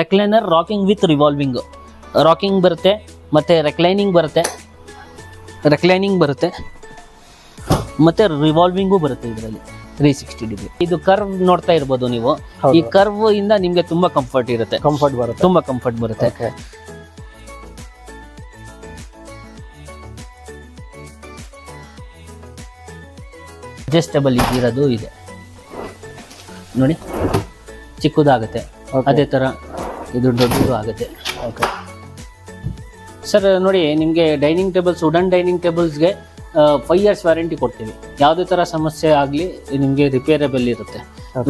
Recliner rocking with revolving, rocking ಬರುತ್ತೆ ಮತ್ತು ರೆಕ್ಲೈನಿಂಗ್ ಬರುತ್ತೆ ಮತ್ತು ರಿವಾಲ್ವಿಂಗು ಬರುತ್ತೆ ಇದರಲ್ಲಿ 360 ಡಿಗ್ರಿ. ಇದು ಕರ್ವ್ ನೋಡ್ತಾ ಇರ್ಬೋದು ನೀವು, ಈ ಕರ್ವ್ ಇಂದ ನಿಮಗೆ ತುಂಬಾ ಕಂಫರ್ಟ್ ಇರುತ್ತೆ, ತುಂಬಾ ಕಂಫರ್ಟ್ ಬರುತ್ತೆ. ಅಡ್ಜಸ್ಟಬಲ್ ಇರೋದು ಇದೆ ನೋಡಿ, ಚಿಕ್ಕದಾಗುತ್ತೆ, ಅದೇ ತರ ಇದು ದೊಡ್ಡದು ಆಗುತ್ತೆ. ಸರ್ ನೋಡಿ, ನಿಮಗೆ ಡೈನಿಂಗ್ ಟೇಬಲ್ಸ್, ವುಡನ್ ಡೈನಿಂಗ್ ಟೇಬಲ್ಸ್ಗೆ 5 years ವ್ಯಾರಂಟಿ ಕೊಡ್ತೀವಿ. ಯಾವುದೇ ಥರ ಸಮಸ್ಯೆ ಆಗಲಿ ನಿಮಗೆ ರಿಪೇರಬಲ್ ಇರುತ್ತೆ.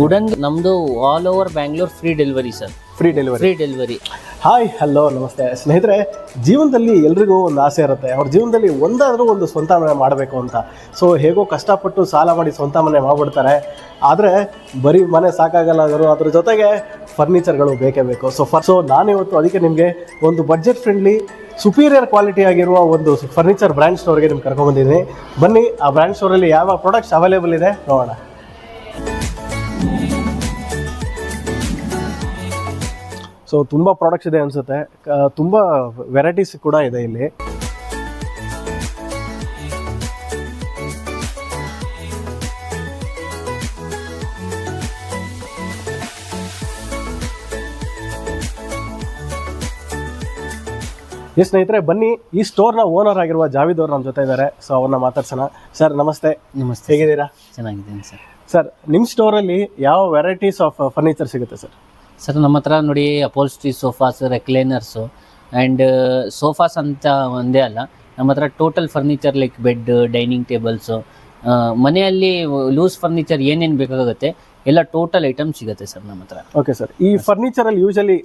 ವುಡನ್ ನಮ್ಮದು all over Bangalore free delivery sir, free delivery. Hi, hello, ನಮಸ್ತೆ ಸ್ನೇಹಿತರೆ. ಜೀವನದಲ್ಲಿ ಎಲ್ರಿಗೂ ಒಂದು ಆಸೆ ಇರುತ್ತೆ, ಅವ್ರ ಜೀವನದಲ್ಲಿ ಒಂದಾದರೂ ಒಂದು ಸ್ವಂತ ಮನೆ ಮಾಡಬೇಕು ಅಂತ. ಸೊ ಹೇಗೋ ಕಷ್ಟಪಟ್ಟು ಸಾಲ ಮಾಡಿ ಸ್ವಂತ ಮನೆ ಮಾಡಿಬಿಡ್ತಾರೆ. ಆದರೆ ಬರೀ ಮನೆ ಸಾಕಾಗಲ್ಲ, ಅದ್ರ ಜೊತೆಗೆ ಫರ್ನಿಚರ್ಗಳು ಬೇಕೇ ಬೇಕು. ಸೊ ನಾನಿವತ್ತು ಅದಕ್ಕೆ ನಿಮಗೆ ಒಂದು ಬಡ್ಜೆಟ್ ಫ್ರೆಂಡ್ಲಿ ಸುಪೀರಿಯರ್ ಕ್ವಾಲಿಟಿ ಆಗಿರುವ ಒಂದು ಫರ್ನಿಚರ್ ಬ್ರ್ಯಾಂಡ್ ಸ್ಟೋರ್ಗೆ ನಿಮ್ಗೆ ಕರ್ಕೊಂಡ್ಬಂದಿದ್ದೀನಿ. ಬನ್ನಿ, ಆ ಬ್ರ್ಯಾಂಡ್ ಸ್ಟೋರಲ್ಲಿ ಯಾವ ಪ್ರಾಡಕ್ಟ್ಸ್ ಅವೈಲೇಬಲ್ ಇದೆ ನೋಡೋಣ. ಸೊ ತುಂಬ ಪ್ರಾಡಕ್ಟ್ಸ್ ಇದೆ ಅನಿಸುತ್ತೆ, ತುಂಬ ವೆರೈಟೀಸ್ ಕೂಡ ಇದೆ ಇಲ್ಲಿ. ಸ್ನೇಹಿತರೆ, ಬನ್ನಿ, ಈ ಸ್ಟೋರ್ನ ಓನರ್ ಆಗಿರುವ ಜಾವಿದ್ ಅವರು ನಮ್ಮ ಜೊತೆ ಇದ್ದಾರೆ. ಸೊ ಅವ್ರನ್ನ ಮಾತಾಡ್ಸೋಣ. ಸರ್ ನಮಸ್ತೆ. ನಮಸ್ತೆ, ಹೇಗಿದ್ದೀರಾ? ಚೆನ್ನಾಗಿದ್ದೀನಿ ಸರ್. ಸರ್, ನಿಮ್ಮ ಸ್ಟೋರಲ್ಲಿ ಯಾವ ವೆರೈಟೀಸ್ ಆಫ್ ಫರ್ನಿಚರ್ ಸಿಗುತ್ತೆ ಸರ್? ಸರ್ ನಮ್ಮ ಹತ್ರ ನೋಡಿ, ಅಪೋಲ್ಸ್ಟ್ರಿ ಸೋಫಾಸ್, ರೆಕ್ಲೈನರ್ಸು ಆ್ಯಂಡ್ ಸೋಫಾಸ್ ಅಂತ ಒಂದೇ ಅಲ್ಲ, ನಮ್ಮ ಹತ್ರ total furniture like bed, dining tables, ಮನೆಯಲ್ಲಿ ಲೂಸ್ ಫರ್ನಿಚರ್ ಏನೇನು ಬೇಕಾಗುತ್ತೆ ಎಲ್ಲ ಟೋಟಲ್ ಐಟಮ್ ಸಿಗುತ್ತೆ ಸರ್ ನಮ್ಮ ಹತ್ರ. ಓಕೆ ಸರ್, ಈ ಫರ್ನಿಚರಲ್ಲಿ usually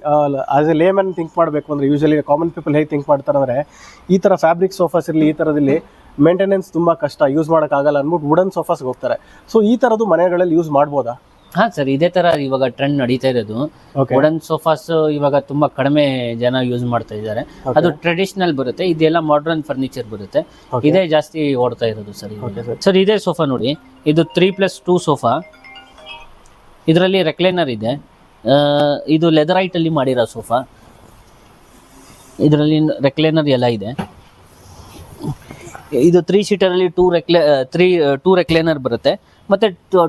as a layman think ಮಾಡಬೇಕು ಅಂದರೆ, ಯೂಶಲಿ ಕಾಮನ್ ಪೀಪಲ್ ಹೇಗೆ ಥಿಂಕ್ ಮಾಡ್ತಾರೆ ಅಂದರೆ, ಈ ಥರ ಫ್ಯಾಬ್ರಿಕ್ ಸೋಫಾಸ್ ಇರಲಿ, ಈ ಥರದಲ್ಲಿ ಮೇಂಟೆನೆನ್ಸ್ ತುಂಬ ಕಷ್ಟ, ಯೂಸ್ ಮಾಡೋಕ್ಕಾಗಲ್ಲ ಅಂದ್ಬಿಟ್ಟು ವುಡನ್ ಸೋಫಾಸ್ಗೆ ಹೋಗ್ತಾರೆ. ಸೊ ಈ ಥರದ್ದು ಮನೆಗಳಲ್ಲಿ ಯೂಸ್ ಮಾಡ್ಬೋದಾ? ಹಾಂ ಸರ್, ಇದೇ ಥರ ಇವಾಗ ಟ್ರೆಂಡ್ ನಡೀತಾ ಇರೋದು. ವುಡನ್ ಸೋಫಾಸ್ ಇವಾಗ ತುಂಬ ಕಡಿಮೆ ಜನ ಯೂಸ್ ಮಾಡ್ತಾ ಇದ್ದಾರೆ. ಅದು ಟ್ರೆಡಿಷನಲ್ ಬರುತ್ತೆ, ಇದೆಲ್ಲ ಮಾಡರ್ನ್ ಫರ್ನಿಚರ್ ಬರುತ್ತೆ, ಇದೇ ಜಾಸ್ತಿ ಓಡ್ತಾ ಇರೋದು ಸರ್. ಸರ್ ಇದೇ ಸೋಫಾ ನೋಡಿ, ಇದು 3+2 ಸೋಫಾ. ಇದರಲ್ಲಿ ರೆಕ್ಲೈನರ್ ಇದೆ, ಇದು ಲೆದರ್ ಐಟಲ್ಲಿ ಮಾಡಿರೋ ಸೋಫಾ. ಇದರಲ್ಲಿ ರೆಕ್ಲೈನರ್ ಎಲ್ಲ ಇದೆ. ಇದು 3 ಸೀಟರಲ್ಲಿ 2 ರೆಕ್ಲೈನರ್ ಬರುತ್ತೆ, ಮತ್ತು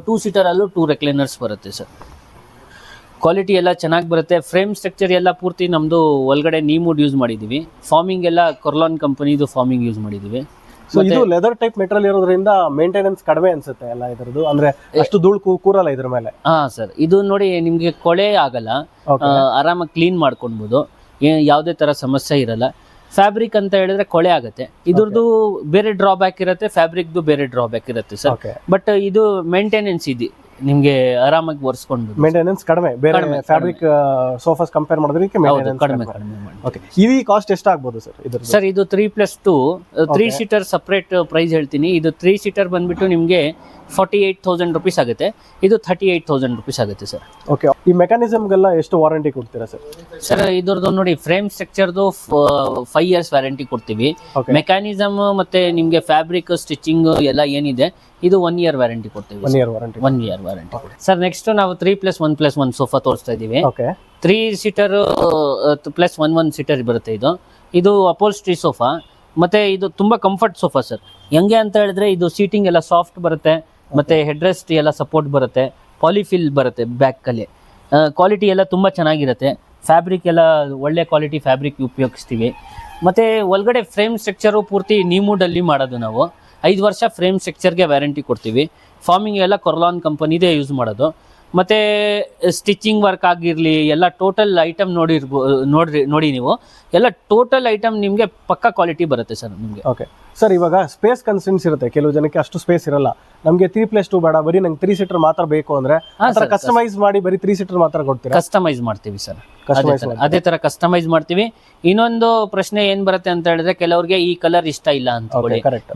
2 ಸೀಟರಲ್ಲೂ 2 ರೆಕ್ಲೈನರ್ಸ್ ಬರುತ್ತೆ ಸರ್. ಕ್ವಾಲಿಟಿ ಎಲ್ಲ ಚೆನ್ನಾಗಿ ಬರುತ್ತೆ. ಫ್ರೇಮ್ ಸ್ಟ್ರಕ್ಚರ್ ಎಲ್ಲ ಪೂರ್ತಿ ನಮ್ಮದು ಒಳಗಡೆ ನೀಮುಡ್ ಯೂಸ್ ಮಾಡಿದ್ದೀವಿ. ಫಾರ್ಮಿಂಗ್ ಎಲ್ಲ ಕೊರ್ಲಾನ್ ಕಂಪನಿದು ಫಾರ್ಮಿಂಗ್ ಯೂಸ್ ಮಾಡಿದ್ದೀವಿ. ಸೊ ಇದು ಲೆದರ್ ಟೈಪ್ ಮೆಟೀರಿಯಲ್ ಇರೋದ್ರಿಂದ ಮೇಂಟೆನೆನ್ಸ್ ಕಡಿಮೆ ಅನ್ಸುತ್ತೆ ಎಲ್ಲ ಇದರದ್ದು, ಅಂದ್ರೆ ಅಷ್ಟು ಧೂಳು ಕೂರಲ್ಲ ಇದ್ರ ಮೇಲೆ. ಹಾ ಸರ್, ಇದು ನೋಡಿ ನಿಮ್ಗೆ ಕೊಳೆ ಆಗಲ್ಲ, ಆರಾಮಾಗಿ ಕ್ಲೀನ್ ಮಾಡ್ಕೊಳ್ಬೋದು, ಯಾವುದೇ ತರ ಸಮಸ್ಯೆ ಇರಲ್ಲ. ಫ್ಯಾಬ್ರಿಕ್ ಅಂತ ಹೇಳಿದ್ರೆ ಕೊಳೆ ಆಗುತ್ತೆ, ಇದ್ರದ್ದು ಬೇರೆ ಡ್ರಾಬ್ಯಾಕ್ ಇರುತ್ತೆ, ಫ್ಯಾಬ್ರಿಕ್ದು ಬೇರೆ ಡ್ರಾಬ್ಯಾಕ್ ಇರುತ್ತೆ ಸರ್. ಬಟ್ ಇದು ಮೇಂಟೆನೆನ್ಸ್ ಇದೆ, ನಿಮ್ಗೆ ಆರಾಮಾಗಿ ಒರೆಸ್ಕೊಂಡು ಮೇಂಟೆನೆನ್ಸ್ ಕಡಿಮೆ, ಬೇರೆ ಫ್ಯಾಬ್ರಿಕ್ ಸೋಫಾಸ್ ಕಂಪೇರ್ ಮಾಡಿದ್ರೆ ಕಡಿಮೆ. ಓಕೆ, ಈ ಕಾಸ್ಟ್ ಎಷ್ಟಾಗ್ಬೋದು ಸರ್ ಇದ್ರ? ಸರ್ ಇದು 3+2 3 ಸೀಟರ್ ಸಪ್ರೇಟ್ ಪ್ರೈಸ್ ಹೇಳ್ತೀನಿ. ಇದು 3 ಸೀಟರ್ ಬಂದ್ಬಿಟ್ಟು ನಿಮಗೆ 48,000 ರೂಪೀಸ್ ಆಗುತ್ತೆ, ಇದು 38,000 ರೂಪೀಸ್ ಆಗುತ್ತೆ ಸರ್. ಓಕೆ, ಈ ಮೆಕ್ಯಾನಿಸಮ್ಗೆಲ್ಲ ಎಷ್ಟು ವಾರಂಟಿ ಕೊಡ್ತೀರಾ ಸರ್? ಸರ್ ಇದ್ರದ್ದು ನೋಡಿ, ಫ್ರೇಮ್ ಸ್ಟ್ರಕ್ಚರ್ದು 5 years ವ್ಯಾರಂಟಿ ಕೊಡ್ತೀವಿ. ಮೆಕ್ಯಾನಿಸಮ್ ಮತ್ತೆ ನಿಮಗೆ ಫ್ಯಾಬ್ರಿಕ್ ಸ್ಟಿಚಿಂಗ್ ಎಲ್ಲ ಏನಿದೆ ಇದು 1 year ವ್ಯಾರಂಟಿ ಕೊಡ್ತೀವಿ. 1 year ವ್ಯಾರಂಟಿ. ಸರ್ ನೆಕ್ಸ್ಟ್ ನಾವು 3+1+1 ಸೋಫಾ ತೋರಿಸ್ತಾ ಇದ್ದೀವಿ. 3 ಸೀಟರ್ +1 ಸೀಟರ್ ಬರುತ್ತೆ. ಇದು ಅಪೋಲ್ಸ್ಟ್ರಿ ಸೋಫಾ, ಮತ್ತೆ ಇದು ತುಂಬಾ ಕಂಫರ್ಟ್ ಸೋಫಾ ಸರ್. ಹೆಂಗೆ ಅಂತ ಹೇಳಿದ್ರೆ, ಇದು ಸೀಟಿಂಗ್ ಎಲ್ಲ ಸಾಫ್ಟ್ ಬರುತ್ತೆ, ಮತ್ತೆ ಹೆಡ್ ರೆಸ್ಟ್ ಎಲ್ಲ ಸಪೋರ್ಟ್ ಬರುತ್ತೆ, ಪಾಲಿಫಿಲ್ ಬರುತ್ತೆ ಬ್ಯಾಕಲ್ಲಿ. ಕ್ವಾಲಿಟಿ ಎಲ್ಲ ತುಂಬ ಚೆನ್ನಾಗಿರುತ್ತೆ. ಫ್ಯಾಬ್ರಿಕ್ ಎಲ್ಲ ಒಳ್ಳೆ ಕ್ವಾಲಿಟಿ ಫ್ಯಾಬ್ರಿಕ್ ಉಪಯೋಗಿಸ್ತೀವಿ. ಮತ್ತು ಒಳಗಡೆ ಫ್ರೇಮ್ ಸ್ಟ್ರಕ್ಚರು ಪೂರ್ತಿ ನೀಮುಡಲ್ಲಿ ಮಾಡೋದು ನಾವು. 5 ವರ್ಷ ಫ್ರೇಮ್ ಸ್ಟ್ರಕ್ಚರ್ಗೆ ವ್ಯಾರಂಟಿ ಕೊಡ್ತೀವಿ. ಫಾರ್ಮಿಂಗ್ ಎಲ್ಲ ಕೊರ್ಲಾನ್ ಕಂಪನಿದೇ ಯೂಸ್ ಮಾಡೋದು. ಮತ್ತು ಸ್ಟಿಚಿಂಗ್ ವರ್ಕ್ ಆಗಿರಲಿ ಎಲ್ಲ ಟೋಟಲ್ ಐಟಮ್ ನೋಡಿ ನೀವು ಎಲ್ಲ ಟೋಟಲ್ ಐಟಮ್ ನಿಮಗೆ ಪಕ್ಕಾ ಕ್ವಾಲಿಟಿ ಬರುತ್ತೆ ಸರ್ ನಿಮಗೆ. ಓಕೆ ಸರ್, ಇವಾಗ ಸ್ಪೇಸ್ ಕನ್ಸ್ಟೆನ್ಸ್ ಇರುತ್ತೆ, ಕೆಲವು ಜನಕ್ಕೆ ಅಷ್ಟು ಸ್ಪೇಸ್ ಇರಲ್ಲ. ನಮಗೆ 3+2 ಬೇಡ, ಬರೀ ನಂಗೆ 3 ಸೀಟರ್ ಮಾತ್ರ ಬೇಕು ಅಂದ್ರೆ ಕಸ್ಟಮೈಸ್ ಮಾಡಿ ಬರೀ 3 ಸೀಟರ್ ಮಾತ್ರ ಕೊಡ್ತೀರಾ? ಕಸ್ಟಮೈಸ್ ಮಾಡ್ತೀವಿ ಸರ್, ಅದೇ ತರ ಕಸ್ಟಮೈಸ್ ಮಾಡ್ತೀವಿ. ಇನ್ನೊಂದು ಪ್ರಶ್ನೆ ಏನ್ ಬರುತ್ತೆ ಅಂತ ಹೇಳಿದ್ರೆ, ಕೆಲವ್ರಿಗೆ ಈ ಕಲರ್ ಇಷ್ಟ ಇಲ್ಲ ಅಂತ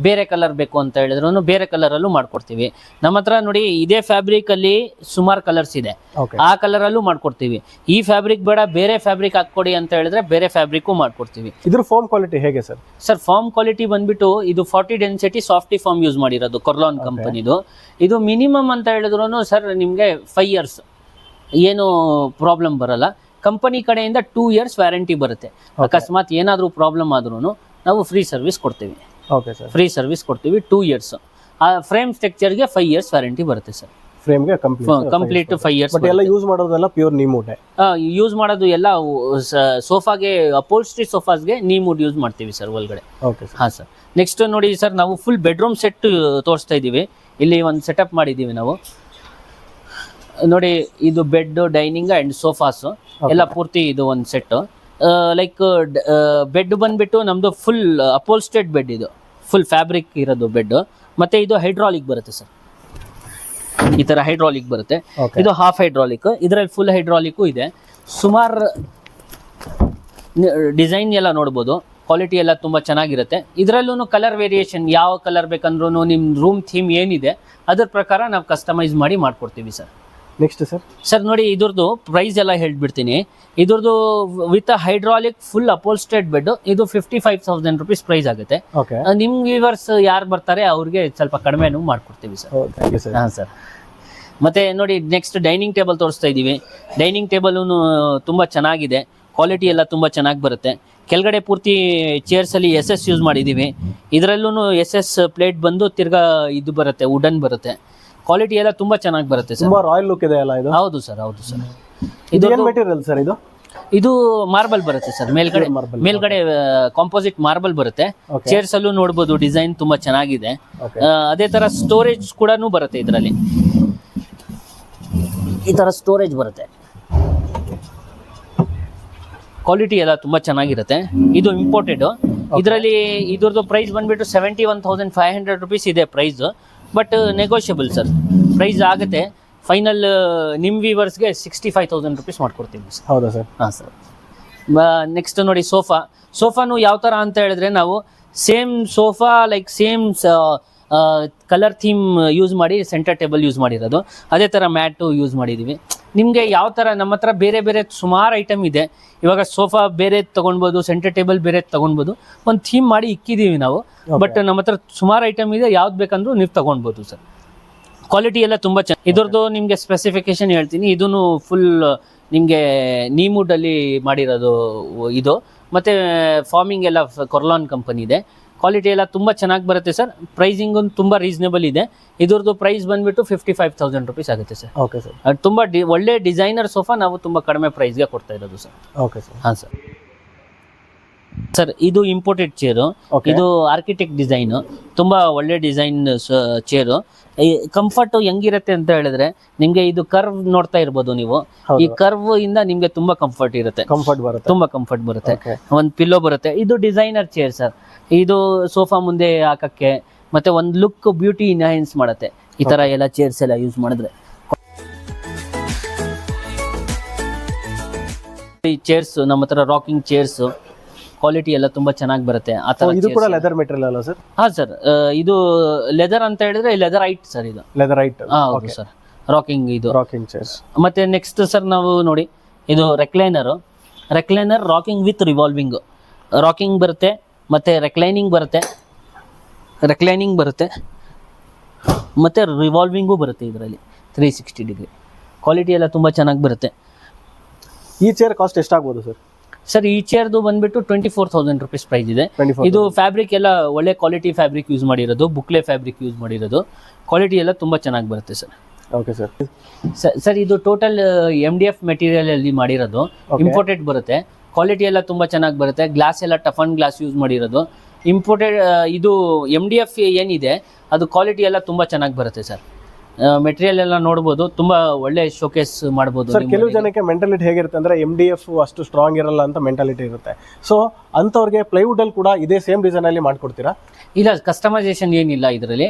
ಬೇರೆ ಕಲರ್ ಬೇಕು ಅಂತ ಹೇಳಿದ್ರು ಬೇರೆ ಕಲರ್ ಅಲ್ಲೂ ಮಾಡ್ಕೊಡ್ತೀವಿ. ನಮ್ಮ ಹತ್ರ ನೋಡಿ, ಇದೇ ಫ್ಯಾಬ್ರಿಕ್ ಅಲ್ಲಿ ಸುಮಾರು ಕಲರ್ಸ್ ಇದೆ, ಆ ಕಲರ್ ಅಲ್ಲೂ ಮಾಡ್ಕೊಡ್ತೀವಿ. ಈ ಫ್ಯಾಬ್ರಿಕ್ ಬೇಡ, ಬೇರೆ ಫ್ಯಾಬ್ರಿಕ್ ಹಾಕೊಡಿ ಅಂತ ಹೇಳಿದ್ರೆ ಬೇರೆ ಫ್ಯಾಬ್ರಿಕ್ ಮಾಡ್ಕೊಡ್ತೀವಿ. ಇದ್ರ ಫಾರ್ಮ್ ಕ್ವಾಲಿಟಿ ಹೇಗೆ ಸರ್? ಸರ್ ಫಾರ್ಮ್ ಕ್ವಾಲಿಟಿ ಬಂದ್ಬಿಟ್ಟು ಇದು 40 ಡೆನ್ಸಿಟಿ ಸಾಫ್ಟಿ ಫಾರ್ಮ್ ಯೂಸ್ ಮಾಡಿರೋದು ಕೊರ್ಲಾನ್ ಕಂಪನಿದು. ಇದು ಮಿನಿಮಮ್ ಅಂತ ಹೇಳಿದ್ರು ಸರ್ ನಿಮ್ಗೆ 5 years ಏನು ಪ್ರಾಬ್ಲಮ್ ಬರಲ್ಲ. ಕಂಪನಿ ಕಡೆಯಿಂದ 2 years ವ್ಯಾರಂಟಿ ಬರುತ್ತೆ. ಅಕಸ್ಮಾತ್ ಏನಾದರೂ ಪ್ರಾಬ್ಲಮ್ ಆದ್ರೂ ನಾವು ಫ್ರೀ ಸರ್ವಿಸ್ ಕೊಡ್ತೀವಿ. Okay sir. ಫ್ರೀ ಸರ್ವಿಸ್ ಕೊಡ್ತೀವಿ 2 years. ಆ ಫ್ರೇಮ್ ಸ್ಟ್ರಕ್ಚರ್ಗೆ 5 years ವ್ಯಾರಂಟಿ ಬರುತ್ತೆ ಸರ್. ಫ್ರೇಮ್ಗೆ ಕಂಪ್ಲೀಟ್ 5 years. ಬಟ್ ಎಲ್ಲ ಯೂಸ್ ಮಾಡೋದೆಲ್ಲ ಪ್ಯೂರ್ ನೀಮ್ ವುಡ್. ಯೂಸ್ ಮಾಡೋದು ಎಲ್ಲ ಸೋಫಾಗೆ, ಅಪೋಲ್ಸ್ಟ್ರಿ ಸೋಫಾಸ್ಗೆ ನೀಮ್ ವುಡ್ ಯೂಸ್ ಮಾಡ್ತೀವಿ ಸರ್ ಒಳಗಡೆ. Okay sir. ಹಾಂ ಸರ್. ನೆಕ್ಸ್ಟ್ ನೋಡಿ ಸರ್, ನಾವು ಫುಲ್ ಬೆಡ್ರೂಮ್ ಸೆಟ್ ತೋರಿಸ್ತಾ ಇದ್ದೀವಿ. ಇಲ್ಲಿ ಒಂದು ಸೆಟಪ್ ಮಾಡಿದ್ದೀವಿ ನಾವು. ನೋಡಿ, ಇದು ಬೆಡ್, ಡೈನಿಂಗ್ ಆ್ಯಂಡ್ ಸೋಫಾಸು ಎಲ್ಲ ಪೂರ್ತಿ ಇದು ಒಂದು ಸೆಟ್ಟು. ಲೈಕ್ ಬೆಡ್ ಬಂದ್ಬಿಟ್ಟು ನಮ್ಮದು ಫುಲ್ ಅಪೋಲ್ಸ್ಟೆಡ್ ಬೆಡ್, ಇದು ಫುಲ್ ಫ್ಯಾಬ್ರಿಕ್ ಇರೋದು ಬೆಡ್. ಮತ್ತು ಇದು ಹೈಡ್ರಾಲಿಕ್ ಬರುತ್ತೆ ಸರ್, ಈ ಥರ ಹೈಡ್ರಾಲಿಕ್ ಬರುತ್ತೆ. ಇದು ಹಾಫ್ ಹೈಡ್ರಾಲಿಕ್, ಇದರಲ್ಲಿ ಫುಲ್ ಹೈಡ್ರಾಲಿಕ್ಕು ಇದೆ. ಸುಮಾರು ಡಿಸೈನ್ ಎಲ್ಲ ನೋಡ್ಬೋದು, ಕ್ವಾಲಿಟಿ ಎಲ್ಲ ತುಂಬ ಚೆನ್ನಾಗಿರುತ್ತೆ. ಇದರಲ್ಲೂ ಕಲರ್ ವೇರಿಯೇಷನ್, ಯಾವ ಕಲರ್ ಬೇಕಂದ್ರೂ ನಿಮ್ಮ ರೂಮ್ ಥೀಮ್ ಏನಿದೆ ಅದ್ರ ಪ್ರಕಾರ ನಾವು ಕಸ್ಟಮೈಸ್ ಮಾಡಿ ಮಾಡಿಕೊಡ್ತೀವಿ ಸರ್. ನೆಕ್ಸ್ಟ್ ಸರ್ ನೋಡಿ, ಇದ್ರದ್ದು ಪ್ರೈಸ್ ಎಲ್ಲ ಹೇಳ್ಬಿಡ್ತೀನಿ. ಇದ್ರದ್ದು ವಿತ್ ಹೈಡ್ರಾಲಿಕ್ ಫುಲ್ ಅಪೋಲ್ಸ್ಟೆಡ್ ಬೆಡ್ ಇದು 55,000 rupees ಪ್ರೈಸ್ ಆಗುತ್ತೆ. ನಿಮ್ ವ್ಯೂವರ್ಸ್ ಯಾರು ಬರ್ತಾರೆ ಅವ್ರಿಗೆ ಸ್ವಲ್ಪ ಕಡಿಮೆನೂ ಮಾಡ್ಕೊಡ್ತೀವಿ ಸರ್. ಹಾಂ ಸರ್. ಮತ್ತೆ ನೋಡಿ, ನೆಕ್ಸ್ಟ್ ಡೈನಿಂಗ್ ಟೇಬಲ್ ತೋರಿಸ್ತಾ ಇದ್ದೀವಿ. ಡೈನಿಂಗ್ ಟೇಬಲ್ ತುಂಬ ಚೆನ್ನಾಗಿದೆ, ಕ್ವಾಲಿಟಿ ಎಲ್ಲ ತುಂಬ ಚೆನ್ನಾಗಿ ಬರುತ್ತೆ. ಕೆಳಗಡೆ ಪೂರ್ತಿ ಚೇರ್ಸಲ್ಲಿ SS ಯೂಸ್ ಮಾಡಿದ್ದೀವಿ. ಇದರಲ್ಲೂ SS ಪ್ಲೇಟ್ ಬಂದು ತಿರ್ಗಾ ಇದು ಬರುತ್ತೆ, ವುಡನ್ ಬರುತ್ತೆ. ಕ್ವಾಲಿಟಿ ಎಲ್ಲ ತುಂಬಾ ಚೆನ್ನಾಗಿ ಬರುತ್ತೆ ಸರ್. ತುಂಬಾ ರಾಯಲ್ ಲುಕ್ ಇದೆ ಅಲ್ಲ ಇದು? ಹೌದು ಸರ್, ಹೌದು ಸರ್. ಇದು ಏನು ಮೆಟೀರಿಯಲ್ ಸರ್ ಇದು? ಇದು ಮಾರ್ಬಲ್ ಬರುತ್ತೆ ಸರ್. ಮೇಲ್ಗಡೆ ಕಾಂಪೋಸಿಟ್ ಮಾರ್ಬಲ್ ಬರುತ್ತೆ. ಚೇರ್ಸ್ ಅಲ್ಲೂ ನೋಡಬಹುದು, ಡಿಸೈನ್ ತುಂಬಾ ಚೆನ್ನಾಗಿದೆ. ಅದೇ ತರ ಸ್ಟೋರೇಜ್ ಕೂಡ ಬರುತ್ತೆ ಇದರಲ್ಲಿ. ಈ ತರ ಸ್ಟೋರೇಜ್ ಬರುತ್ತೆ. ಕ್ವಾಲಿಟಿ ಎಲ್ಲ ತುಂಬಾ ಚೆನ್ನಾಗಿರುತ್ತೆ. ಇದು ಇಂಪೋರ್ಟೆಡ್. ಇದರಲ್ಲಿ ಇದ್ರದ್ದು ಪ್ರೈಸ್ ಬಂದ್ಬಿಟ್ಟು 71,500 rupees ಇದೆ price. But negotiable sir, price ಆಗುತ್ತೆ. ಫೈನಲ್ ನಿಮ್ಮ ವ್ಯೂವರ್ಸ್ಗೆ 65,000 rupees ಮಾಡ್ಕೊಡ್ತೀವಿ ಸರ್. ಹೌದಾ ಸರ್? ಹಾಂ ಸರ್. ನೆಕ್ಸ್ಟ್ ನೋಡಿ, ಸೋಫಾನು ಯಾವ ಥರ ಅಂತ ಹೇಳಿದ್ರೆ, ನಾವು same sofa like same colour theme use ಮಾಡಿ ಸೆಂಟರ್ ಟೇಬಲ್ ಯೂಸ್ ಮಾಡಿರೋದು. ಅದೇ ಥರ ಮ್ಯಾಟು ಯೂಸ್ ಮಾಡಿದ್ದೀವಿ. ನಿಮಗೆ ಯಾವ ಥರ, ನಮ್ಮ ಹತ್ರ ಬೇರೆ ಬೇರೆ ಸುಮಾರು ಐಟಮ್ ಇದೆ. ಇವಾಗ ಸೋಫಾ ಬೇರೆ ತೊಗೊಳ್ಬೋದು, ಸೆಂಟರ್ ಟೇಬಲ್ ಬೇರೆ ತೊಗೊಳ್ಬೋದು. ಒಂದು ಥೀಮ್ ಮಾಡಿ ಇಕ್ಕಿದ್ದೀವಿ ನಾವು. ಬಟ್ ನಮ್ಮ ಹತ್ರ ಸುಮಾರು ಐಟಮ್ ಇದೆ, ಯಾವ್ದು ಬೇಕಂದ್ರೂ ನೀವು ತೊಗೊಳ್ಬೋದು ಸರ್. ಕ್ವಾಲಿಟಿ ಎಲ್ಲ ತುಂಬ ಚೆನ್ನಾಗಿ. ಇದ್ರದ್ದು ನಿಮಗೆ ಸ್ಪೆಸಿಫಿಕೇಶನ್ ಹೇಳ್ತೀನಿ. ಇದೂ ಫುಲ್ ನಿಮಗೆ ನೀಮುಡಲ್ಲಿ ಮಾಡಿರೋದು ಇದು. ಮತ್ತು ಫಾರ್ಮಿಂಗ್ ಎಲ್ಲ ಕೊರ್ಲಾನ್ ಕಂಪನಿ ಇದೆ. ಕ್ವಾಲಿಟಿ ಎಲ್ಲ ತುಂಬ ಚೆನ್ನಾಗಿ ಬರುತ್ತೆ ಸರ್. ಪ್ರೈಸಿಂಗು ತುಂಬ ರೀಸನೇಬಲ್ ಇದೆ. ಇದ್ರದ್ದು ಪ್ರೈಸ್ ಬಂದ್ಬಿಟ್ಟು 55,000 rupees ಆಗುತ್ತೆ ಸರ್. Okay sir. ತುಂಬ ಒಳ್ಳೆ ಡಿಸೈನರ್ ಸೋಫಾ ನಾವು ತುಂಬ ಕಡಿಮೆ ಪ್ರೈಸ್ಗೆ ಕೊಡ್ತಾ ಇರೋದು ಸರ್. Okay sir. ಹಾಂ ಸರ್. ಸರ್, ಇದು ಇಂಪೋರ್ಟೆಡ್ ಚೇರು. ಇದು ಆರ್ಕಿಟೆಕ್ಟ್ ಡಿಸೈನು, ತುಂಬ ಒಳ್ಳೆ ಡಿಸೈನ್ ಚೇರು. ಕಂಫರ್ಟ್ ಹೆಂಗಿರುತ್ತೆ ಅಂತ ಹೇಳಿದ್ರೆ, ನಿಮಗೆ ಇದು ಕರ್ವ್ ನೋಡ್ತಾ ಇರ್ಬೋದು ನೀವು. ಈ ಕರ್ವ್ ಇಂದ ನಿಮಗೆ ತುಂಬಾ ಕಂಫರ್ಟ್ ಇರುತ್ತೆ, ತುಂಬಾ ಕಂಫರ್ಟ್ ಬರುತ್ತೆ. ಒಂದು ಪಿಲ್ಲೋ ಬರುತ್ತೆ. ಇದು ಡಿಸೈನರ್ ಚೇರ್ ಸರ್. ಇದು ಸೋಫಾ ಮುಂದೆ ಹಾಕಕ್ಕೆ ಮತ್ತೆ ಒಂದು ಲುಕ್ ಬ್ಯೂಟಿ ಎನ್ಹಾನ್ಸ್ ಮಾಡುತ್ತೆ ಈ ತರ ಎಲ್ಲ ಚೇರ್ಸ್ ಎಲ್ಲ ಯೂಸ್ ಮಾಡಿದ್ರೆ. ಈ ಚೇರ್ಸ್ ನಮ್ಮ ಹತ್ರ ರಾಕಿಂಗ್ ಚೇರ್ಸ್ ಕ್ವಾಲಿಟಿ ಎಲ್ಲ ತುಂಬಾ ಚೆನ್ನಾಗಿ ಬರುತ್ತೆ. ಆ ತರ ಇದು ಕೂಡ ಲೆದರ್ ಮೆಟೀರಿಯಲ್ ಅಲ್ಲ ಸರ್? ಹಾ ಸರ್, ಇದು ಲೆದರ್ ಅಂತ ಹೇಳಿದ್ರೆ ಲೆದರ್ ಐಟ್ ಸರ್. ಇದು ಲೆದರ್ ಐಟ್. ಹೌದು ಸರ್, ರಾಕಿಂಗ್. ಇದು ರಾಕಿಂಗ್ ಚೇರ್ಸ್. ಮತ್ತೆ ನೆಕ್ಸ್ಟ್ ಸರ್ ನಾವು ನೋಡಿ, ಇದು recliner rocking with revolving. Rocking ಬರುತ್ತೆ ಮತ್ತೆ ರೆಕ್ಲೈನಿಂಗ್ ಬರುತ್ತೆ ಮತ್ತೆ ರಿವಾಲ್ವಿಂಗು ಬರುತ್ತೆ ಇದರಲ್ಲಿ 360 ಡಿಗ್ರಿ. ಕ್ವಾಲಿಟಿ ಎಲ್ಲ ತುಂಬ ಚೆನ್ನಾಗಿ ಬರುತ್ತೆ. ಈ ಚೇರ್ ಕಾಸ್ಟ್ ಎಷ್ಟಾಗ್ಬೋದು ಸರ್? ಸರ್, ಈ ಚೇರ್ದು ಬಂದ್ಬಿಟ್ಟು 24,000 rupees ಪ್ರೈಸ್ ಇದೆ. ಇದು ಫ್ಯಾಬ್ರಿಕ್ ಎಲ್ಲ ಒಳ್ಳೆ ಕ್ವಾಲಿಟಿ ಫ್ಯಾಬ್ರಿಕ್ ಯೂಸ್ ಮಾಡಿರೋದು, ಬುಕ್ಲೆ ಫ್ಯಾಬ್ರಿಕ್ ಯೂಸ್ ಮಾಡಿರೋದು. ಕ್ವಾಲಿಟಿ ಎಲ್ಲ ತುಂಬ ಚೆನ್ನಾಗಿ ಬರುತ್ತೆ ಸರ್. Okay sir. ಸರ್, ಇದು ಟೋಟಲ್ MDF ಮೆಟೀರಿಯಲ್ ಅಲ್ಲಿ ಮಾಡಿರೋದು, ಇಂಪೋರ್ಟೆಡ್ ಬರುತ್ತೆ. ಕ್ವಾಲಿಟಿ ಎಲ್ಲ ತುಂಬ ಚೆನ್ನಾಗಿ ಬರುತ್ತೆ. ಗ್ಲಾಸ್ ಎಲ್ಲ ಟಫನ್ ಗ್ಲಾಸ್ ಯೂಸ್ ಮಾಡಿರೋದು, ಇಂಪೋರ್ಟೆಡ್. ಇದು MDF ಏನಿದೆ ಅದು ಕ್ವಾಲಿಟಿ ಎಲ್ಲ ತುಂಬ ಚೆನ್ನಾಗಿ ಬರುತ್ತೆ ಸರ್. ಮೆಟೀರಿಯಲ್ ಎಲ್ಲ ನೋಡ್ಬೋದು, ತುಂಬ ಒಳ್ಳೆ ಶೋಕೇಸ್ ಮಾಡ್ಬೋದು. ಸರ್, ಕೆಲವು ಜನಕ್ಕೆ ಮೆಂಟಾಲಿಟಿ ಹೇಗಿರುತ್ತೆ ಅಂದರೆ MDF ಅಷ್ಟು ಸ್ಟ್ರಾಂಗ್ ಇರಲ್ಲ ಅಂತ ಮೆಂಟಾಲಿಟಿ ಇರುತ್ತೆ. ಸೊ ಅಂಥವ್ರಿಗೆ ಪ್ಲೈವುಡ್ ಅಲ್ಲಿ ಕೂಡ ಇದೇ ಸೇಮ್ ಡಿಸೈನ್ ಅಲ್ಲಿ ಮಾಡ್ಕೊಡ್ತೀರಾ? ಇಲ್ಲ, ಕಸ್ಟಮೈಸೇಷನ್ ಏನಿಲ್ಲ ಇದರಲ್ಲಿ.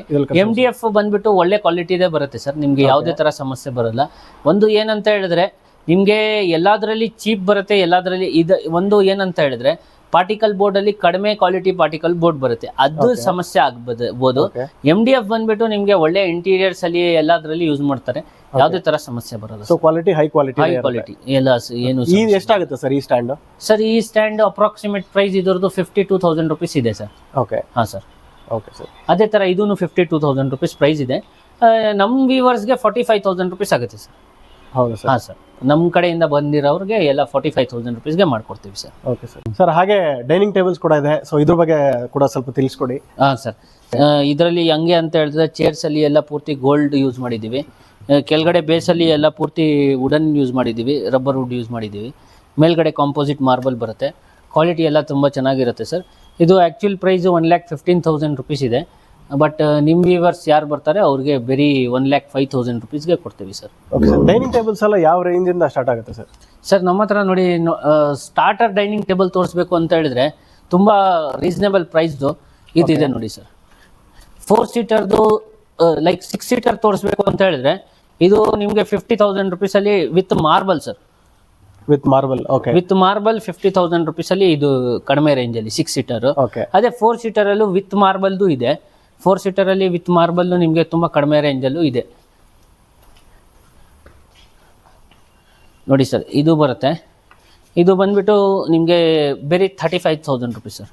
MDF ಬಂದ್ಬಿಟ್ಟು ಒಳ್ಳೆ ಕ್ವಾಲಿಟಿದೇ ಬರುತ್ತೆ ಸರ್, ನಿಮಗೆ ಯಾವುದೇ ಥರ ಸಮಸ್ಯೆ ಬರಲ್ಲ. ಒಂದು ಏನಂತ ಹೇಳಿದ್ರೆ, ನಿಮಗೆ ಎಲ್ಲದರಲ್ಲಿ ಚೀಪ್ ಬರುತ್ತೆ, ಎಲ್ಲದರಲ್ಲಿ ಇದು. ಒಂದು ಏನಂತ ಹೇಳಿದ್ರೆ, ಪಾರ್ಟಿಕಲ್ ಬೋರ್ಡ್ ಅಲ್ಲಿ ಕಡಿಮೆ ಕ್ವಾಲಿಟಿ ಪಾರ್ಟಿಕಲ್ ಬೋರ್ಡ್ ಬರುತ್ತೆ, ಅದು ಸಮಸ್ಯೆ ಆಗ್ಬೋದು. MDF ಬಂದ್ಬಿಟ್ಟು ನಿಮಗೆ ಒಳ್ಳೆ ಇಂಟೀರಿಯರ್ಸ್ ಅಲ್ಲಿ ಎಲ್ಲದರಲ್ಲಿ ಯೂಸ್ ಮಾಡ್ತಾರೆ, ಯಾವುದೇ ತರ ಸಮಸ್ಯೆ ಬರಲ್ಲ. ಸೊ ಕ್ವಾಲಿಟಿ ಹೈ ಕ್ವಾಲಿಟಿ ಎಲ್ಲ ಏನು. ಎಷ್ಟಾಗುತ್ತೆ ಸರ್ ಈ ಸ್ಟ್ಯಾಂಡ್? ಸರ್, ಈ ಸ್ಟ್ಯಾಂಡ್ ಅಪ್ರಾಕ್ಸಿಮೇಟ್ ಪ್ರೈಸ್ ಇದರದ್ದು 52,000 rupees ಇದೆ ಸರ್. ಓಕೆ. ಹಾ ಸರ್. Okay sir. ಅದೇ ತರ ಇದೂ 52,000 rupees ಪ್ರೈಸ್ ಇದೆ. ನಮ್ಮ ವ್ಯೂವರ್ಸ್ಗೆ 45,000 rupees ಆಗುತ್ತೆ ಸರ್. ಹೌದು ಸರ್. ಹಾ ಸರ್. ನಮ್ಮ ಕಡೆಯಿಂದ ಬಂದಿರೋರಿಗೆ ಎಲ್ಲ 45,000 ರುಪೀಸ್ಗೆ ಮಾಡ್ಕೊಡ್ತೀವಿ ಸರ್. Okay sir. ಸರ್ ಹಾಗೆ ಡೈನಿಂಗ್ ಟೇಬಲ್ಸ್ ಕೂಡ ಇದೆ, ಸೊ ಇದ್ರ ಬಗ್ಗೆ ಕೂಡ ಸ್ವಲ್ಪ ತಿಳಿಸ್ಕೊಡಿ. ಹಾಂ ಸರ್, ಇದರಲ್ಲಿ ಹಂಗೆ ಅಂತ ಹೇಳಿದ್ರೆ ಚೇರ್ಸಲ್ಲಿ ಎಲ್ಲ ಪೂರ್ತಿ ಗೋಲ್ಡ್ ಯೂಸ್ ಮಾಡಿದ್ದೀವಿ. ಕೆಳಗಡೆ ಬೇಸಲ್ಲಿ ಎಲ್ಲ ಪೂರ್ತಿ ವುಡನ್ ಯೂಸ್ ಮಾಡಿದ್ದೀವಿ, ರಬ್ಬರ್ ವುಡ್ ಯೂಸ್ ಮಾಡಿದ್ದೀವಿ. ಮೇಲ್ಗಡೆ ಕಾಂಪೋಸಿಟ್ ಮಾರ್ಬಲ್ ಬರುತ್ತೆ. ಕ್ವಾಲಿಟಿ ಎಲ್ಲ ತುಂಬ ಚೆನ್ನಾಗಿರುತ್ತೆ ಸರ್. ಇದು ಆ್ಯಕ್ಚುಲ್ ಪ್ರೈಸು 1,15,000 ರುಪೀಸ್ ಇದೆ. ಬಟ್ ನಿಮ್ಮ ವ್ಯೂವರ್ಸ್ ಯಾರು ಬರ್ತಾರೆ ಅವ್ರಿಗೆ ಬರೀ 1,05,000 ರುಪೀಸ್ಗೆ ಕೊಡ್ತೀವಿ sir. Okay sir. Dining tables ಎಲ್ಲ ಯಾವ ರೇಂಜಿಂದ ಸ್ಟಾರ್ಟ್ ಆಗುತ್ತೆ ಸರ್? ಸರ್ ನಮ್ಮ ಹತ್ರ ನೋಡಿ, ಸ್ಟಾರ್ಟರ್ ಡೈನಿಂಗ್ ಟೇಬಲ್ ತೋರಿಸ್ಬೇಕು ಅಂತ ಹೇಳಿದ್ರೆ ತುಂಬ ರೀಸನೇಬಲ್ ಪ್ರೈಸ್ದು ಇದಿದೆ ನೋಡಿ ಸರ್. 4 ಸೀಟರ್ದು ಲೈಕ್ 6 ಸೀಟರ್ ತೋರಿಸ್ಬೇಕು ಅಂತ ಹೇಳಿದ್ರೆ ಇದು ನಿಮಗೆ 50,000 ರುಪೀಸಲ್ಲಿ with marble sir. With marble? Okay. With marble 50,000 ರುಪೀಸಲ್ಲಿ ಇದು ಕಡಿಮೆ ರೇಂಜಲ್ಲಿ 6 ಸೀಟರ್. ಓಕೆ. ಅದೇ 4 ಸೀಟರಲ್ಲೂ ವಿತ್ ಮಾರ್ಬಲ್ದು ಇದೆ. 4 ಸೀಟರಲ್ಲಿ ವಿತ್ ಮಾರ್ಬಲ್ ನಿಮಗೆ ತುಂಬ ಕಡಿಮೆ ರೇಂಜಲ್ಲೂ ಇದೆ ನೋಡಿ ಸರ್. ಇದು ಬರುತ್ತೆ, ಇದು ಬಂದ್ಬಿಟ್ಟು ನಿಮಗೆ ಬರೀ 35,000 ರುಪೀಸ್ ಸರ್.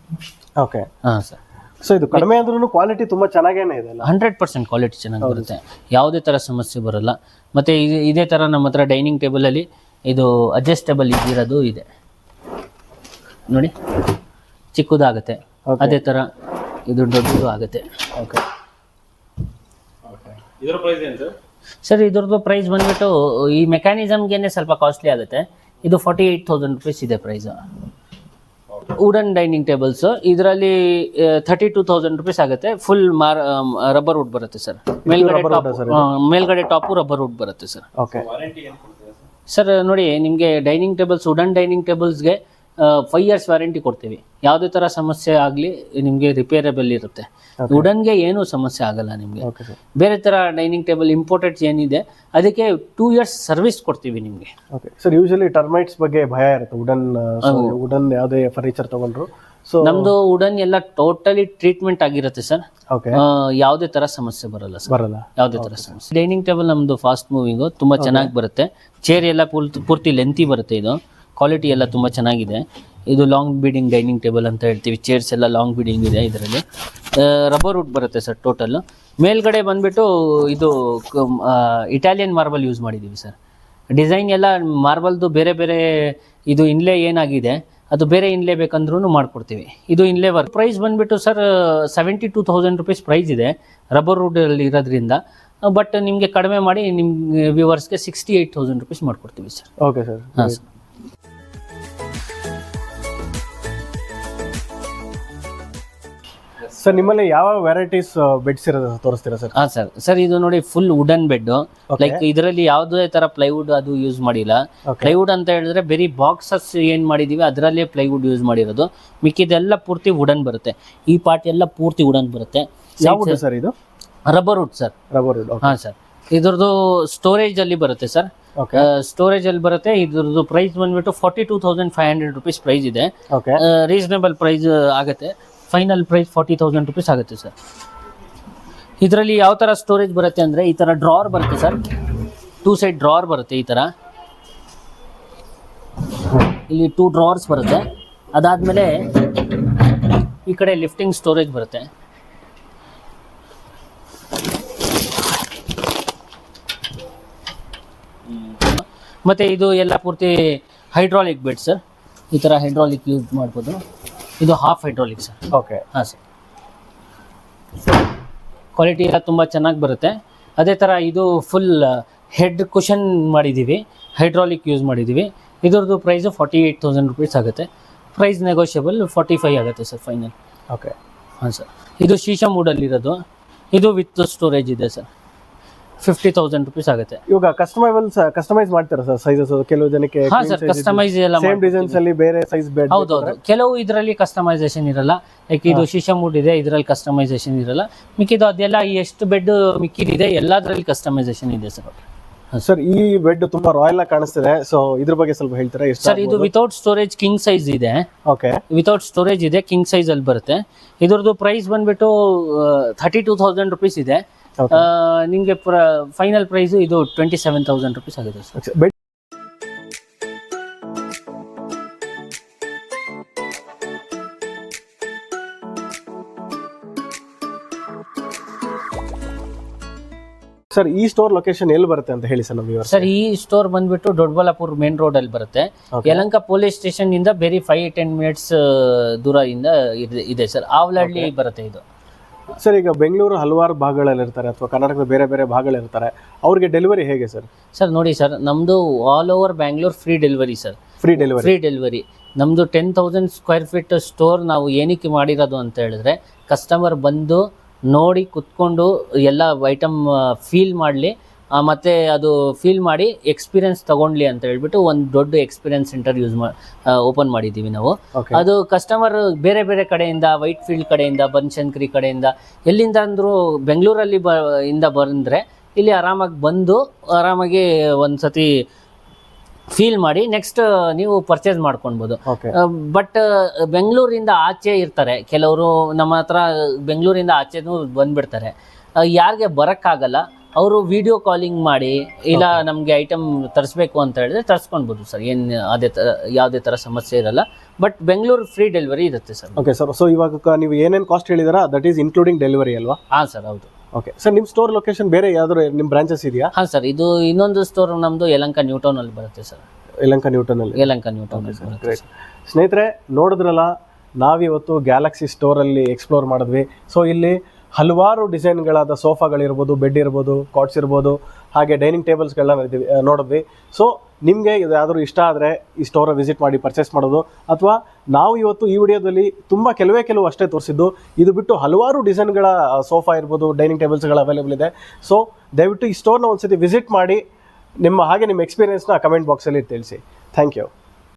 ಓಕೆ. ಹಾಂ ಸರ್. ಸೊ ಇದು ಕಡಿಮೆ ಅಂದ್ರೂ ಕ್ವಾಲಿಟಿ ತುಂಬ ಚೆನ್ನಾಗೇನೆ ಇದೆ. 100% ಕ್ವಾಲಿಟಿ ಚೆನ್ನಾಗಿ ಬರುತ್ತೆ, ಯಾವುದೇ ಥರ ಸಮಸ್ಯೆ ಬರೋಲ್ಲ. ಮತ್ತು ಇದೇ ಥರ ನಮ್ಮ ಹತ್ರ ಡೈನಿಂಗ್ ಟೇಬಲಲ್ಲಿ ಇದು ಅಡ್ಜಸ್ಟೇಬಲ್ ಇದಿರೋದು ಇದೆ ನೋಡಿ, ಚಿಕ್ಕದಾಗುತ್ತೆ. ಅದೇ ಥರ ಇದು ದೊಡ್ಡದು ಆಗುತ್ತೆ. ಓಕೆ. ಇದರ ಪ್ರೈಸ್ ಏನು ಸರ್? ಸರ್ ಇದ್ರದ್ದು ಪ್ರೈಸ್ ಬಂದ್ಬಿಟ್ಟು ಈ ಮೆಕ್ಯಾನಿಸಮ್ಗೆ ಸ್ವಲ್ಪ ಕಾಸ್ಟ್ಲಿ ಆಗುತ್ತೆ. ಇದು 48,000 ರುಪೀಸ್ ಇದೆ ಪ್ರೈಸ್. ವುಡನ್ ಡೈನಿಂಗ್ ಟೇಬಲ್ಸ್ ಇದರಲ್ಲಿ 32,000 ರುಪೀಸ್ ಆಗುತ್ತೆ. ಫುಲ್ ರಬ್ಬರ್ ವುಡ್ ಬರುತ್ತೆ ಸರ್. ಮೇಲ್ಗಡೆ ಟಾಪು ರಬ್ಬರ್ ವುಡ್ ಬರುತ್ತೆ ಸರ್. ಓಕೆ. ವಾರಂಟಿ ಏನು ಕೊಡ್ತೀರಾ ಸರ್? ನೋಡಿ, ನಿಮಗೆ ಡೈನಿಂಗ್ ಟೇಬಲ್ಸ್, ವುಡನ್ ಡೈನಿಂಗ್ ಟೇಬಲ್ಸ್ಗೆ 5 ಇಯರ್ಸ್ ವ್ಯಾರಂಟಿ ಕೊಡ್ತೀವಿ. ಯಾವುದೇ ಥರ ಸಮಸ್ಯೆ ಆಗಲಿ ನಿಮಗೆ ರಿಪೇರಬಲ್ ಇರುತ್ತೆ. ವುಡನ್ಗೆ ಏನೂ ಸಮಸ್ಯೆ ಆಗಲ್ಲ ನಿಮಗೆ. ಬೇರೆ ಥರ ಡೈನಿಂಗ್ ಟೇಬಲ್ ಇಂಪೋರ್ಟೆಡ್ಸ್ ಏನಿದೆ ಅದಕ್ಕೆ 2 ಇಯರ್ಸ್ ಸರ್ವಿಸ್ ಕೊಡ್ತೀವಿ ನಿಮಗೆ. Okay sir. ಯೂಶಲಿ ಟರ್ಮೈಟ್ಸ್ ಬಗ್ಗೆ ಭಯ ಇರುತ್ತೆ ವುಡನ್ ಯಾವುದೇ ಫರ್ನಿಚರ್ ತಗೊಂಡ್ರು. ಸೊ ನಮ್ದು ವುಡನ್ ಎಲ್ಲ ಟೋಟಲಿ ಟ್ರೀಟ್ಮೆಂಟ್ ಆಗಿರುತ್ತೆ ಸರ್. ಓಕೆ. ಯಾವುದೇ ಥರ ಸಮಸ್ಯೆ ಬರಲ್ಲ ಸರ್. ಬರಲ್ಲ ಯಾವುದೇ ಥರ ಸಮಸ್ಯೆ. ಡೈನಿಂಗ್ ಟೇಬಲ್ ನಮ್ಮದು ಫಾಸ್ಟ್ ಮೂವಿಂಗು, ತುಂಬ ಚೆನ್ನಾಗಿ ಬರುತ್ತೆ. ಚೇರ್ ಎಲ್ಲ ಪೂರ್ತಿ ಲೆಂತಿ ಬರುತ್ತೆ. ಇದು ಕ್ವಾಲಿಟಿ ಎಲ್ಲ ತುಂಬ ಚೆನ್ನಾಗಿದೆ. ಇದು ಲಾಂಗ್ ಬೀಡಿಂಗ್ ಡೈನಿಂಗ್ ಟೇಬಲ್ ಅಂತ ಹೇಳ್ತೀವಿ. ಚೇರ್ಸ್ ಎಲ್ಲ ಲಾಂಗ್ ಬೀಡಿಂಗ್ ಇದೆ. ಇದರಲ್ಲಿ ರಬ್ಬರ್ ವುಡ್ ಬರುತ್ತೆ ಸರ್ ಟೋಟಲ್. ಮೇಲ್ಗಡೆ ಬಂದುಬಿಟ್ಟು ಇದು ಇಟಾಲಿಯನ್ ಮಾರ್ಬಲ್ ಯೂಸ್ ಮಾಡಿದ್ದೀವಿ ಸರ್. ಡಿಸೈನ್ ಎಲ್ಲ ಮಾರ್ಬಲ್ದು ಬೇರೆ ಬೇರೆ, ಇದು ಇನ್ಲೇ ಏನಾಗಿದೆ ಅದು ಬೇರೆ ಇನ್ಲೇ ಬೇಕಂದ್ರೂ ಮಾಡ್ಕೊಡ್ತೀವಿ. ಇದು ಇನ್ಲೇ ವರ್ಕ್. ಪ್ರೈಸ್ ಬಂದುಬಿಟ್ಟು ಸರ್ 72,000 ರುಪೀಸ್ ಪ್ರೈಸ್ ಇದೆ ರಬ್ಬರ್ ವುಡಲ್ಲಿ ಇರೋದ್ರಿಂದ. ಬಟ್ ನಿಮಗೆ ಕಡಿಮೆ ಮಾಡಿ ನಿಮ್ಮ ವ್ಯೂವರ್ಸ್ಗೆ 68,000 ರುಪೀಸ್ ಮಾಡ್ಕೊಡ್ತೀವಿ ಸರ್. Okay sir. ಹಾಂ ಸರ್. ಸರ್ ನಿಮ್ಮಲ್ಲಿ ಯಾವ ವೆರೈಟೀಸ್ ಬೆಡ್ಸ್ ಇರೋದು ತೋರಿಸ್ತೀರಾ ಸರ್? ಹಾಂ ಸರ್. ಸರ್ ಇದು ನೋಡಿ, ಫುಲ್ ವುಡನ್ ಬೆಡ್. ಲೈಕ್ ಇದರಲ್ಲಿ ಯಾವುದೇ ಥರ ಪ್ಲೈವುಡ್ ಅದು ಯೂಸ್ ಮಾಡಿಲ್ಲ. ಪ್ಲೈವುಡ್ ಅಂತ ಹೇಳಿದ್ರೆ ಬರೀ ಬಾಕ್ಸಸ್ ಏನು ಮಾಡಿದ್ದೀವಿ ಅದರಲ್ಲೇ ಪ್ಲೈವುಡ್ ಯೂಸ್ ಮಾಡಿರೋದು. ಮಿಕ್ಕಿದೆಲ್ಲ ಪೂರ್ತಿ ವುಡನ್ ಬರುತ್ತೆ. ಈ ಪಾರ್ಟ್ ಎಲ್ಲ ಪೂರ್ತಿ ವುಡನ್ ಬರುತ್ತೆ. ಯಾವ ಸರ್ ಇದು? Rubber wood sir. Rubber wood. ಹಾಂ ಸರ್. ಇದ್ರದ್ದು ಸ್ಟೋರೇಜ್ ಅಲ್ಲಿ ಬರುತ್ತೆ ಸರ್. ಸ್ಟೋರೇಜ್ ಅಲ್ಲಿ ಬರುತ್ತೆ. ಇದ್ರದ್ದು ಪ್ರೈಸ್ ಬಂದ್ಬಿಟ್ಟು 42,500 ರುಪೀಸ್ ಪ್ರೈಸ್ ಇದೆ. ರೀಸನೇಬಲ್ ಪ್ರೈಸ್ ಆಗುತ್ತೆ. ಫೈನಲ್ ಪ್ರೈಸ್ 40,000 ರುಪೀಸ್ ಆಗುತ್ತೆ ಸರ್. ಇದರಲ್ಲಿ ಯಾವ ಥರ ಸ್ಟೋರೇಜ್ ಬರುತ್ತೆ ಅಂದರೆ ಈ ಥರ ಡ್ರಾವರ್ ಬರುತ್ತೆ ಸರ್. 2 ಸೈಡ್ ಡ್ರಾವರ್ ಬರುತ್ತೆ. ಈ ಥರ ಇಲ್ಲಿ 2 ಡ್ರಾವರ್ಸ್ ಬರುತ್ತೆ. ಅದಾದಮೇಲೆ ಈ ಕಡೆ ಲಿಫ್ಟಿಂಗ್ ಸ್ಟೋರೇಜ್ ಬರುತ್ತೆ. ಮತ್ತು ಇದು ಎಲ್ಲ ಪೂರ್ತಿ ಹೈಡ್ರಾಲಿಕ್ ಬೆಡ್ ಸರ್. ಈ ಥರ ಹೈಡ್ರಾಲಿಕ್ ಯೂಸ್ ಮಾಡ್ಬೋದು. ಇದು ಹಾಫ್ ಹೈಡ್ರಾಲಿಕ್ ಸರ್. ಓಕೆ. ಹಾಂ ಸರ್. ಕ್ವಾಲಿಟಿ ಎಲ್ಲ ತುಂಬ ಚೆನ್ನಾಗಿ ಬರುತ್ತೆ. ಅದೇ ಥರ ಇದು ಫುಲ್ ಹೆಡ್ ಕುಷನ್ ಮಾಡಿದ್ದೀವಿ, ಹೈಡ್ರಾಲಿಕ್ ಯೂಸ್ ಮಾಡಿದ್ದೀವಿ. ಇದ್ರದ್ದು ಪ್ರೈಸು 48,000 ರುಪೀಸ್ ಆಗುತ್ತೆ. ಪ್ರೈಸ್ ನೆಗೋಷಿಯಬಲ್ 45 ಆಗುತ್ತೆ ಸರ್ ಫೈನಲ್. ಓಕೆ. ಹಾಂ ಸರ್. ಇದು ಶೀಶಮ್ ವುಡಲ್ಲಿರೋದು. ಇದು ವಿತ್ ಸ್ಟೋರೇಜ್ ಇದೆ ಸರ್. 50,000 ರುಪೀಸ್ ಆಗುತ್ತೆ. ಇವಾಗ ಕಸ್ಟಮೈಸ್ ಮಾಡ್ತೀರಾ ಸರ್ ಸೈಜಸ್? ಕೆಲವು ಜನಕ್ಕೆ ಹಾಂ ಸರ್, ಕಸ್ಟಮೈಸ್ ಎಲ್ಲ ಸೇಮ್ ಡಿಸೈನ್ಸ್ ಅಲ್ಲಿ ಬೇರೆ ಸೈಜ್ ಬೇಡ. ಹೌದೌದು. ಕೆಲವು ಇದರಲ್ಲಿ ಕಸ್ಟಮೈಸೇಷನ್ ಇರಲ್ಲ. ಲೈಕ್ ಇದು ಶೀಶಮ್ ವುಡ್ ಇದೆ, ಇದರಲ್ಲಿ ಕಸ್ಟಮೈಸೇಷನ್ ಇರಲ್ಲ. ಮಿಕ್ಕಿದ್ದು ಅದೆಲ್ಲ ಎಷ್ಟು ಬೆಡ್ ಮಿಕ್ಕಿದಿದೆ ಎಲ್ಲದರಲ್ಲಿ ಕಸ್ಟಮೈಸೇಷನ್ ಇದೆ ಸರ್. ಸರ್ ಈ ಬೆಡ್ ತುಂಬಾ ರಾಯಲ್ ಆಗಿ ಕಾಣಿಸ್ತಿದೆ. ಸೊ ಇದ್ರ ಬಗ್ಗೆ ಸ್ವಲ್ಪ ಹೇಳ್ತೀರಾ? ಸರ್ ಇದು ವಿತೌಟ್ ಸ್ಟೋರೇಜ್ ಕಿಂಗ್ ಸೈಜ್ ಇದೆ. ಓಕೆ. ವಿತೌಟ್ ಸ್ಟೋರೇಜ್ ಇದೆ, ಕಿಂಗ್ ಸೈಜ್ ಅಲ್ಲಿ ಬರುತ್ತೆ. ಇದ್ರದ್ದು ಪ್ರೈಸ್ ಬಂದ್ಬಿಟ್ಟು 32,000 ರುಪೀಸ್ ಇದೆ. ನಿಮಗೆ ಫೈನಲ್ ಪ್ರೈಸ್ ಇದು 27,000 ರುಪೀಸ್ ಆಗುತ್ತೆ ಸರ್. ಸರ್ ಈ ಸ್ಟೋರ್ ಲೊಕೇಶನ್ ಎಲ್ಲಿ ಬರುತ್ತೆ ಅಂತ ಹೇಳಿ ಸರ್ ನಮ್ಮ ಸರ್ ಈ ಸ್ಟೋರ್ ಬಂದ್ಬಿಟ್ಟು ದೊಡ್ಡಬಳ್ಳಾಪುರ ಮೇನ್ ರೋಡ್ ಅಲ್ಲಿ ಬರುತ್ತೆ. ಯಲಹಂಕ ಪೊಲೀಸ್ ಸ್ಟೇಷನ್ ಇಂದ ಬೇರೆ 5-10 ಮಿನಿಟ್ಸ್ ದೂರದಿಂದ ಇದೆ ಸರ್. ಆವಲಹಳ್ಳಿ ಬರುತ್ತೆ ಇದು. ಸರ್ ಈಗ ಬೆಂಗಳೂರು ಹಲವಾರು ಭಾಗಗಳಲ್ಲಿ ಇರ್ತಾರೆ ಅಥವಾ ಕರ್ನಾಟಕದ ಬೇರೆ ಬೇರೆ ಭಾಗಗಳಿರ್ತಾರೆ, ಅವ್ರಿಗೆ ಡೆಲಿವರಿ ಹೇಗೆ ಸರ್? ಸರ್ ನೋಡಿ ಸರ್, ನಮ್ದು all over Bangalore free delivery sir. Free delivery ನಮ್ದು 10,000 ಸ್ಕ್ವೇರ್ ಫೀಟ್ ಸ್ಟೋರ್ ನಾವು ಏನಕ್ಕೆ ಮಾಡಿರೋದು ಅಂತ ಹೇಳಿದ್ರೆ, ಕಸ್ಟಮರ್ ಬಂದು ನೋಡಿ ಕುತ್ಕೊಂಡು ಎಲ್ಲ ಐಟಮ್ ಫೀಲ್ ಮಾಡಲಿ, ಮತ್ತು ಅದು ಫೀಲ್ ಮಾಡಿ ಎಕ್ಸ್ಪೀರಿಯನ್ಸ್ ತೊಗೊಂಡ್ಲಿ ಅಂತ ಹೇಳ್ಬಿಟ್ಟು ಒಂದು ದೊಡ್ಡ ಎಕ್ಸ್ಪೀರಿಯನ್ಸ್ ಸೆಂಟರ್ ಓಪನ್ ಮಾಡಿದ್ದೀವಿ ನಾವು. ಅದು ಕಸ್ಟಮರ್ ಬೇರೆ ಬೇರೆ ಕಡೆಯಿಂದ, ವೈಟ್ ಫೀಲ್ಡ್ ಕಡೆಯಿಂದ, ಬನಶಂಕರಿ ಕಡೆಯಿಂದ, ಎಲ್ಲಿಂದ ಅಂದರೂ ಬೆಂಗಳೂರಲ್ಲಿ ಇಂದ ಬಂದರೆ ಇಲ್ಲಿ ಆರಾಮಾಗಿ ಬಂದು ಆರಾಮಾಗಿ ಒಂದು ಸತಿ ಫೀಲ್ ಮಾಡಿ ನೆಕ್ಸ್ಟ್ ನೀವು ಪರ್ಚೇಸ್ ಮಾಡ್ಕೊಳ್ಬೋದು. ಬಟ್ ಬೆಂಗಳೂರಿಂದ ಆಚೆ ಇರ್ತಾರೆ ಕೆಲವರು, ನಮ್ಮ ಹತ್ರ ಬೆಂಗಳೂರಿಂದ ಆಚೆನೂ ಬಂದುಬಿಡ್ತಾರೆ. ಯಾರಿಗೆ ಬರೋಕ್ಕಾಗಲ್ಲ ಅವರು ವಿಡಿಯೋ ಕಾಲಿಂಗ್ ಮಾಡಿ ಇಲ್ಲ ನಮಗೆ ಐಟಮ್ ತರಿಸ್ಬೇಕು ಅಂತ ಹೇಳಿದ್ರೆ ತರಿಸ್ಕೊಳ್ಬೋದು ಸರ್. ಏನು ಯಾವುದೇ ಥರ ಸಮಸ್ಯೆ ಇರಲ್ಲ. ಬಟ್ ಬೆಂಗಳೂರು ಫ್ರೀ ಡೆಲಿವರಿ ಇರುತ್ತೆ ಸರ್. Okay sir. ಸೊ ಇವಾಗ ನೀವು ಏನೇನು ಕಾಸ್ಟ್ ಹೇಳಿದಾರ ದಟ್ ಈಸ್ ಇನ್ಕ್ಲೂಡಿಂಗ್ ಡೆಲಿವರಿ ಅಲ್ವಾ? ಹಾಂ ಸರ್, ಹೌದು. ಓಕೆ ಸರ್, ನಿಮ್ಮ ಸ್ಟೋರ್ ಲೊಕೇಶನ್ ಬೇರೆ ಯಾವ್ದಾದ್ರು ನಿಮ್ಮ ಬ್ರಾಂಚಸ್ ಇದೆಯಾ? ಹಾಂ ಸರ್, ಇದು ಇನ್ನೊಂದು ಸ್ಟೋರ್ ನಮ್ಮದು ಯಲಹಂಕ ನ್ಯೂಟೌನಲ್ಲಿ ಬರುತ್ತೆ ಸರ್. ಯಲಹಂಕ ನ್ಯೂಟೌನಲ್ಲಿ. ಗ್ರೇಟ್. ಸ್ನೇಹಿತರೆ, ನೋಡಿದ್ರಲ್ಲ, ನಾವಿವತ್ತು ಗ್ಯಾಲಕ್ಸಿ ಸ್ಟೋರಲ್ಲಿ ಎಕ್ಸ್ಪ್ಲೋರ್ ಮಾಡಿದ್ವಿ. ಸೊ ಇಲ್ಲಿ ಹಲವಾರು ಡಿಸೈನ್ಗಳಾದ ಸೋಫಾಗಳಿರ್ಬೋದು, ಬೆಡ್ ಇರ್ಬೋದು, ಕಾಟ್ಸ್ ಇರ್ಬೋದು, ಹಾಗೆ ಡೈನಿಂಗ್ ಟೇಬಲ್ಸ್ಗಳನ್ನ ನೋಡಿದ್ವಿ. ಸೊ ನಿಮಗೆ ಯಾವ್ದಾದ್ರು ಇಷ್ಟ ಆದರೆ ಈ ಸ್ಟೋರ್ ವಿಸಿಟ್ ಮಾಡಿ ಪರ್ಚೇಸ್ ಮಾಡೋದು, ಅಥವಾ ನಾವು ಇವತ್ತು ಈ ವಿಡಿಯೋದಲ್ಲಿ ಕೆಲವು ಅಷ್ಟೇ ತೋರಿಸಿದ್ದು, ಇದು ಬಿಟ್ಟು ಹಲವಾರು ಡಿಸೈನ್ಗಳ ಸೋಫಾ ಇರ್ಬೋದು, ಡೈನಿಂಗ್ ಟೇಬಲ್ಸ್ಗಳು ಅವೈಲೇಬಲ್ ಇದೆ. ಸೊ ದಯವಿಟ್ಟು ಈ ಸ್ಟೋರ್ನ ಒಂದ್ಸತಿ ವಿಸಿಟ್ ಮಾಡಿ ನಿಮ್ಮ ಎಕ್ಸ್ಪೀರಿಯನ್ಸ್ನ ಕಮೆಂಟ್ ಬಾಕ್ಸಲ್ಲಿ ತಿಳಿಸಿ. Thank you.